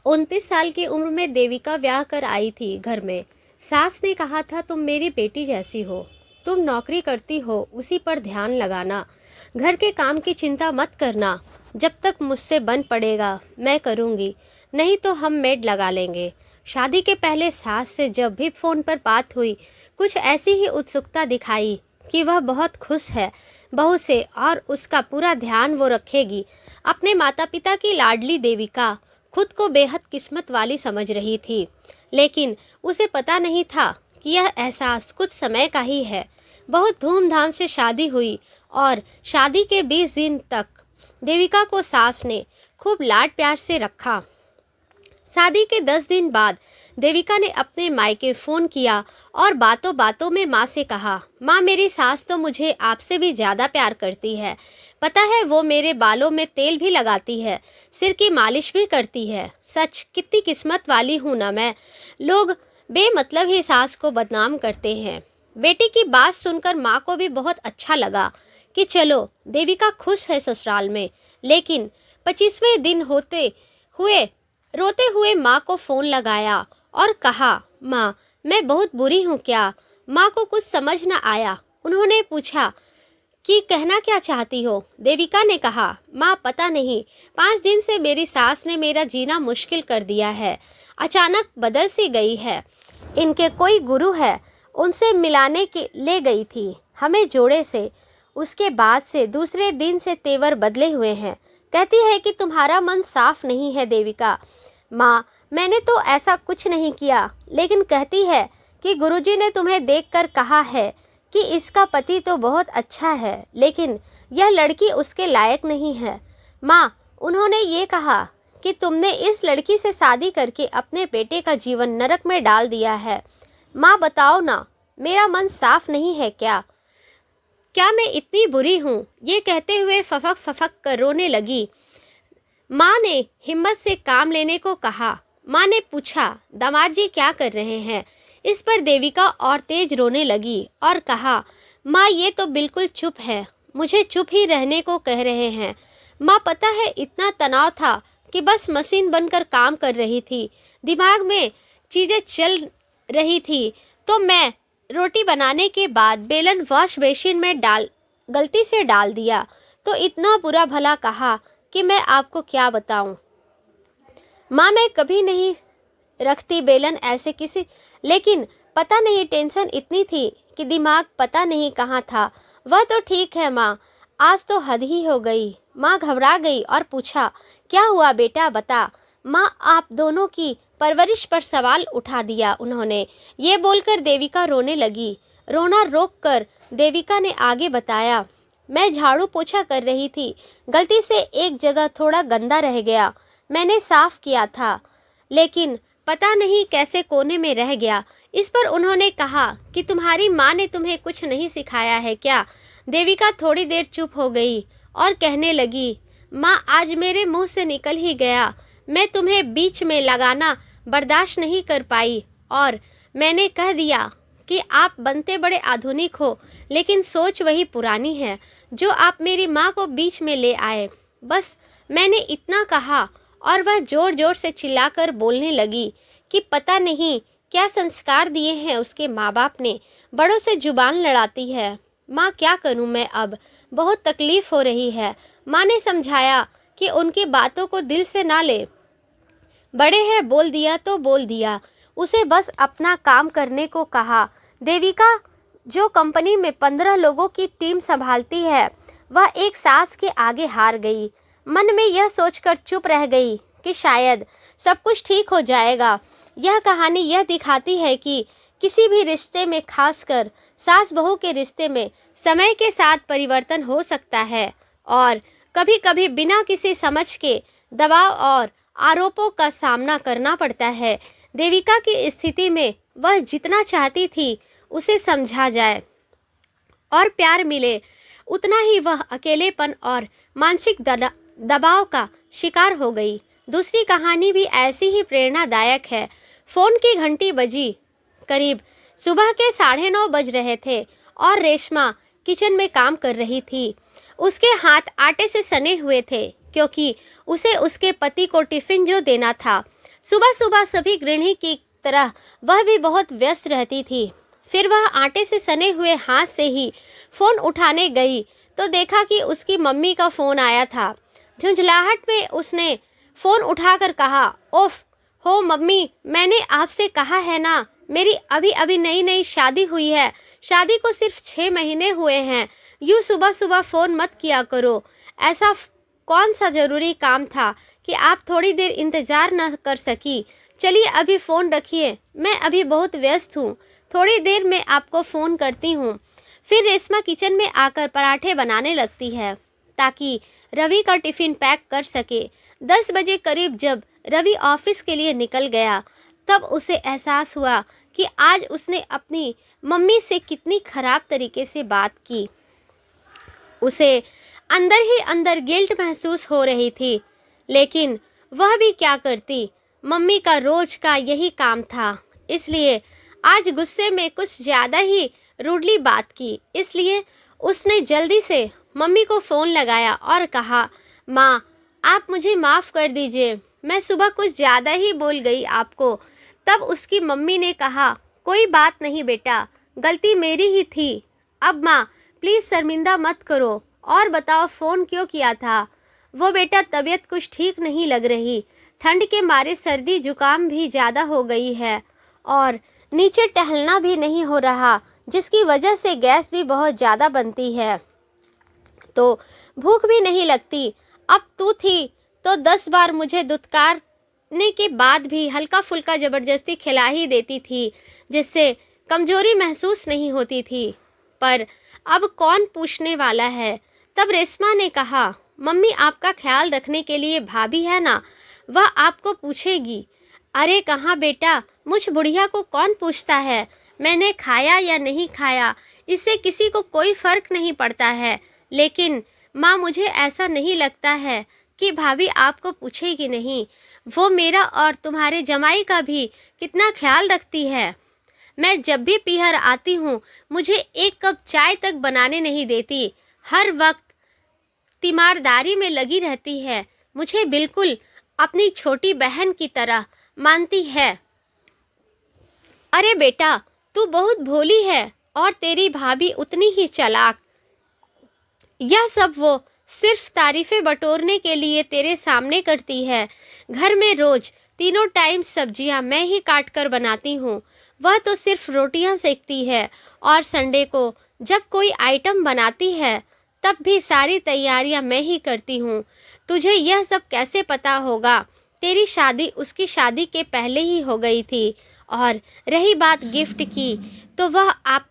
29 साल की उम्र में देविका ब्याह कर आई थी घर में। सास ने कहा था, तुम मेरी बेटी जैसी हो, तुम नौकरी करती हो उसी पर ध्यान लगाना, घर के काम की चिंता मत करना, जब तक मुझसे बन पड़ेगा मैं करूँगी, नहीं तो हम मेड लगा लेंगे। शादी के पहले सास से जब भी फ़ोन पर बात हुई, कुछ ऐसी ही उत्सुकता दिखाई कि वह बहुत खुश है बहू से और उसका पूरा ध्यान वो रखेगी। अपने माता पिता की लाडली देविका खुद को बेहद किस्मत वाली समझ रही थी, लेकिन उसे पता नहीं था कि यह एहसास कुछ समय का ही है। बहुत धूमधाम से शादी हुई और शादी के 20 दिन तक देविका को सास ने खूब लाड प्यार से रखा। शादी के 10 दिन बाद देविका ने अपने मायके फ़ोन किया और बातों बातों में माँ से कहा, माँ मेरी सास तो मुझे आपसे भी ज़्यादा प्यार करती है। पता है वो मेरे बालों में तेल भी लगाती है, सिर की मालिश भी करती है। सच कितनी किस्मत वाली हूँ ना मैं। लोग बेमतलब ही सास को बदनाम करते हैं। बेटी की बात सुनकर माँ को भी बहुत अच्छा लगा कि चलो देविका खुश है ससुराल में। लेकिन 25वें दिन रोते हुए माँ को फ़ोन लगाया और कहा, माँ मैं बहुत बुरी हूँ क्या? माँ को कुछ समझ न आया। उन्होंने पूछा कि कहना क्या चाहती हो? देविका ने कहा, माँ पता नहीं, 5 दिन से मेरी सास ने मेरा जीना मुश्किल कर दिया है। अचानक बदल सी गई है। इनके कोई गुरु है, उनसे मिलाने के ले गई थी हमें जोड़े से। उसके बाद से दूसरे दिन से तेवर बदले हुए हैं। कहती है कि तुम्हारा मन साफ नहीं है देविका। माँ मैंने तो ऐसा कुछ नहीं किया, लेकिन कहती है कि गुरुजी ने तुम्हें देखकर कहा है कि इसका पति तो बहुत अच्छा है, लेकिन यह लड़की उसके लायक नहीं है। माँ उन्होंने ये कहा कि तुमने इस लड़की से शादी करके अपने बेटे का जीवन नरक में डाल दिया है। माँ बताओ ना, मेरा मन साफ नहीं है क्या? क्या मैं इतनी बुरी हूँ? ये कहते हुए फफक फफक कर रोने लगी। माँ ने हिम्मत से काम लेने को कहा। माँ ने पूछा, दामाद जी क्या कर रहे हैं? इस पर देविका और तेज रोने लगी और कहा, माँ ये तो बिल्कुल चुप है, मुझे चुप ही रहने को कह रहे हैं। माँ पता है इतना तनाव था कि बस मशीन बनकर काम कर रही थी, दिमाग में चीज़ें चल रही थी। तो मैं रोटी बनाने के बाद बेलन वॉश बेसिन में गलती से डाल दिया, तो इतना बुरा भला कहा कि मैं आपको क्या बताऊं। माँ मैं कभी नहीं रखती बेलन ऐसे किसी, लेकिन पता नहीं टेंशन इतनी थी कि दिमाग पता नहीं कहाँ था। वह तो ठीक है माँ, आज तो हद ही हो गई। माँ घबरा गई और पूछा, क्या हुआ बेटा बता। माँ आप दोनों की परवरिश पर सवाल उठा दिया उन्होंने। ये बोलकर देविका रोने लगी। रोना रोककर देविका ने आगे बताया, मैं झाड़ू पोछा कर रही थी, गलती से एक जगह थोड़ा गंदा रह गया, मैंने साफ किया था, लेकिन पता नहीं कैसे कोने में रह गया। इस पर उन्होंने कहा कि तुम्हारी माँ ने तुम्हें कुछ नहीं सिखाया है क्या? देविका थोड़ी देर चुप हो गई और कहने लगी, माँ आज मेरे मुंह से निकल ही गया, मैं तुम्हें बीच में लगाना बर्दाश्त नहीं कर पाई और मैंने कह दिया कि आप बनते बड़े आधुनिक हो, लेकिन सोच वही पुरानी है जो आप मेरी माँ को बीच में ले आए। बस मैंने इतना कहा और वह जोर जोर से चिल्लाकर बोलने लगी कि पता नहीं क्या संस्कार दिए हैं उसके माँ बाप ने, बड़ों से जुबान लड़ाती है। माँ क्या करूँ मैं अब, बहुत तकलीफ हो रही है। माँ ने समझाया कि उनकी बातों को दिल से ना ले, बड़े हैं बोल दिया तो बोल दिया, उसे बस अपना काम करने को कहा। देविका जो कंपनी में 15 लोगों की टीम संभालती है, वह एक सास के आगे हार गई। मन में यह सोचकर चुप रह गई कि शायद सब कुछ ठीक हो जाएगा। यह कहानी यह दिखाती है कि किसी भी रिश्ते में, खासकर सास बहू के रिश्ते में, समय के साथ परिवर्तन हो सकता है और कभी-कभी बिना किसी समझ के दबाव और आरोपों का सामना करना पड़ता है। देविका की स्थिति में वह जितना चाहती थी उसे समझा जाए और प्यार मिले, उतना ही वह अकेलेपन और मानसिक दबाव का शिकार हो गई। दूसरी कहानी भी ऐसी ही प्रेरणादायक है। फ़ोन की घंटी बजी। करीब सुबह के 9:30 बज रहे थे और रेशमा किचन में काम कर रही थी। उसके हाथ आटे से सने हुए थे क्योंकि उसे उसके पति को टिफ़िन जो देना था। सुबह सुबह सभी गृहिणी की तरह वह भी बहुत व्यस्त रहती थी। फिर वह आटे से सने हुए हाथ से ही फ़ोन उठाने गई तो देखा कि उसकी मम्मी का फ़ोन आया था। झुंझलाहट में उसने फ़ोन उठाकर कहा, ओफ हो मम्मी, मैंने आपसे कहा है ना, मेरी अभी अभी नई नई शादी हुई है, शादी को सिर्फ 6 महीने हुए हैं, यूँ सुबह सुबह फ़ोन मत किया करो। ऐसा कौन सा ज़रूरी काम था कि आप थोड़ी देर इंतज़ार न कर सकी? चलिए अभी फ़ोन रखिए, मैं अभी बहुत व्यस्त हूँ, थोड़ी देर में आपको फ़ोन करती हूँ। फिर रेशमा किचन में आकर पराठे बनाने लगती है ताकि रवि का टिफ़िन पैक कर सके। 10 बजे करीब जब रवि ऑफिस के लिए निकल गया तब उसे एहसास हुआ कि आज उसने अपनी मम्मी से कितनी ख़राब तरीके से बात की। उसे अंदर ही अंदर गिल्ट महसूस हो रही थी, लेकिन वह भी क्या करती, मम्मी का रोज का यही काम था। इसलिए आज गुस्से में कुछ ज़्यादा ही रूडली बात की। इसलिए उसने जल्दी से मम्मी को फ़ोन लगाया और कहा, माँ आप मुझे माफ़ कर दीजिए, मैं सुबह कुछ ज़्यादा ही बोल गई आपको। तब उसकी मम्मी ने कहा, कोई बात नहीं बेटा, गलती मेरी ही थी। अब माँ प्लीज़ शर्मिंदा मत करो और बताओ फ़ोन क्यों किया था? वो बेटा तबीयत कुछ ठीक नहीं लग रही, ठंड के मारे सर्दी जुकाम भी ज़्यादा हो गई है और नीचे टहलना भी नहीं हो रहा, जिसकी वजह से गैस भी बहुत ज़्यादा बनती है, तो भूख भी नहीं लगती। अब तू थी तो 10 बार मुझे दुत्कारने के बाद भी हल्का फुल्का ज़बरदस्ती खिला ही देती थी, जिससे कमज़ोरी महसूस नहीं होती थी। पर अब कौन पूछने वाला है? तब रेशमा ने कहा, मम्मी आपका ख्याल रखने के लिए भाभी है ना, वह आपको पूछेगी। अरे कहाँ बेटा, मुझ बुढ़िया को कौन पूछता है, मैंने खाया या नहीं खाया, इससे किसी को कोई फ़र्क नहीं पड़ता है। लेकिन माँ मुझे ऐसा नहीं लगता है कि भाभी आपको पूछेगी नहीं, वो मेरा और तुम्हारे जमाई का भी कितना ख्याल रखती है। मैं जब भी पीहर आती हूँ मुझे एक कप चाय तक बनाने नहीं देती, हर वक्त तीमारदारी में लगी रहती है, मुझे बिल्कुल अपनी छोटी बहन की तरह मानती है। अरे बेटा तू बहुत भोली है और तेरी भाभी उतनी ही चालाक। यह सब वो सिर्फ तारीफ़ें बटोरने के लिए तेरे सामने करती है। घर में रोज़ 3 टाइम सब्जियां मैं ही काट कर बनाती हूँ, वह तो सिर्फ रोटियां सेकती है और संडे को जब कोई आइटम बनाती है तब भी सारी तैयारियां मैं ही करती हूँ। तुझे यह सब कैसे पता होगा? तेरी शादी उसकी शादी के पहले ही हो गई थी। और रही बात गिफ्ट की, तो वह आप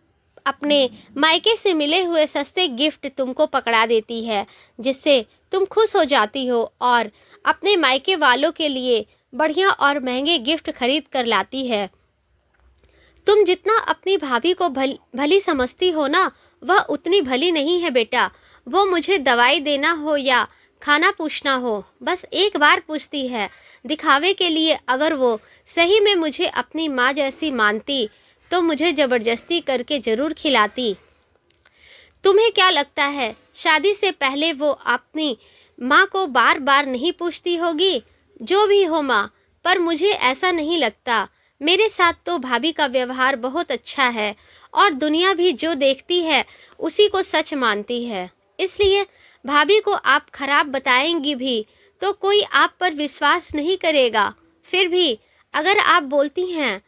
अपने मायके से मिले हुए सस्ते गिफ्ट तुमको पकड़ा देती है, जिससे तुम खुश हो जाती हो और अपने मायके वालों के लिए बढ़िया और महंगे गिफ्ट खरीद कर लाती है। तुम जितना अपनी भाभी को भली समझती हो ना, वह उतनी भली नहीं है बेटा। वो मुझे दवाई देना हो या खाना पूछना हो, बस एक बार पूछती है, दिखावे के लिए। अगर वो सही में मुझे अपनी माँ जैसी मानती तो मुझे ज़बरदस्ती करके ज़रूर खिलाती। तुम्हें क्या लगता है शादी से पहले वो अपनी माँ को बार बार नहीं पूछती होगी? जो भी हो माँ, पर मुझे ऐसा नहीं लगता। मेरे साथ तो भाभी का व्यवहार बहुत अच्छा है और दुनिया भी जो देखती है उसी को सच मानती है। इसलिए भाभी को आप खराब बताएंगी भी तो कोई आप पर विश्वास नहीं करेगा। फिर भी अगर आप बोलती हैं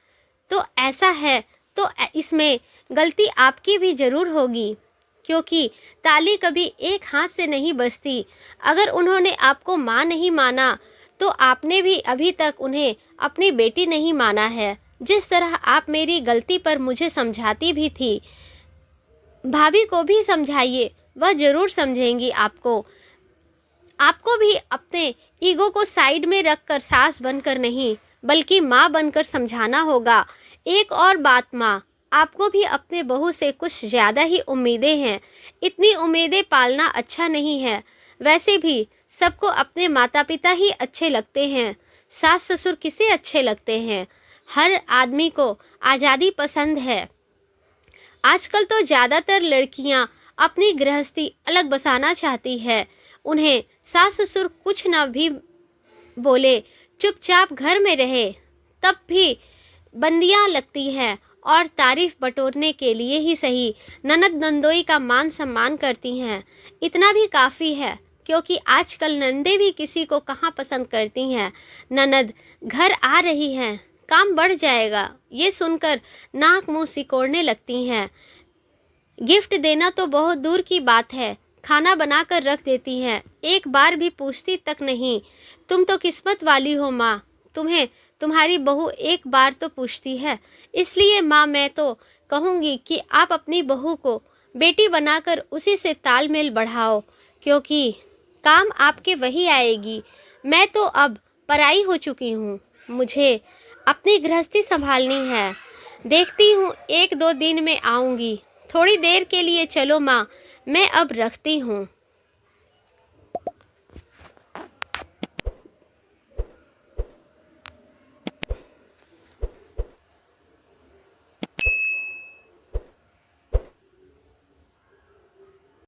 तो ऐसा है तो इसमें गलती आपकी भी ज़रूर होगी, क्योंकि ताली कभी एक हाथ से नहीं बजती। अगर उन्होंने आपको माँ नहीं माना तो आपने भी अभी तक उन्हें अपनी बेटी नहीं माना है। जिस तरह आप मेरी गलती पर मुझे समझाती भी थी, भाभी को भी समझाइए, वह ज़रूर समझेंगी आपको। आपको भी अपने ईगो को साइड में रखकर सास बनकर नहीं बल्कि माँ बनकर समझाना होगा। एक और बात माँ, आपको भी अपने बहू से कुछ ज़्यादा ही उम्मीदें हैं। इतनी उम्मीदें पालना अच्छा नहीं है। वैसे भी सबको अपने माता पिता ही अच्छे लगते हैं, सास ससुर किसे अच्छे लगते हैं? हर आदमी को आज़ादी पसंद है। आजकल तो ज़्यादातर लड़कियां अपनी गृहस्थी अलग बसाना चाहती है। उन्हें सास ससुर कुछ न भी बोले चुपचाप घर में रहे तब भी बंदियां लगती हैं और तारीफ बटोरने के लिए ही सही ननद नंदोई का मान सम्मान करती हैं। इतना भी काफ़ी है, क्योंकि आजकल नंदे भी किसी को कहाँ पसंद करती हैं। ननद घर आ रही हैं, काम बढ़ जाएगा, ये सुनकर नाक मुंह सिकोड़ने लगती हैं। गिफ्ट देना तो बहुत दूर की बात है, खाना बनाकर रख देती हैं, एक बार भी पूछती तक नहीं। तुम तो किस्मत वाली हो माँ, तुम्हें तुम्हारी बहू एक बार तो पूछती है। इसलिए माँ, मैं तो कहूँगी कि आप अपनी बहू को बेटी बनाकर उसी से तालमेल बढ़ाओ, क्योंकि काम आपके वही आएगी। मैं तो अब पराई हो चुकी हूँ, मुझे अपनी गृहस्थी संभालनी है। देखती हूँ 1-2 दिन में आऊँगी। थोड़ी देर के लिए चलो माँ, मैं अब रखती हूँ।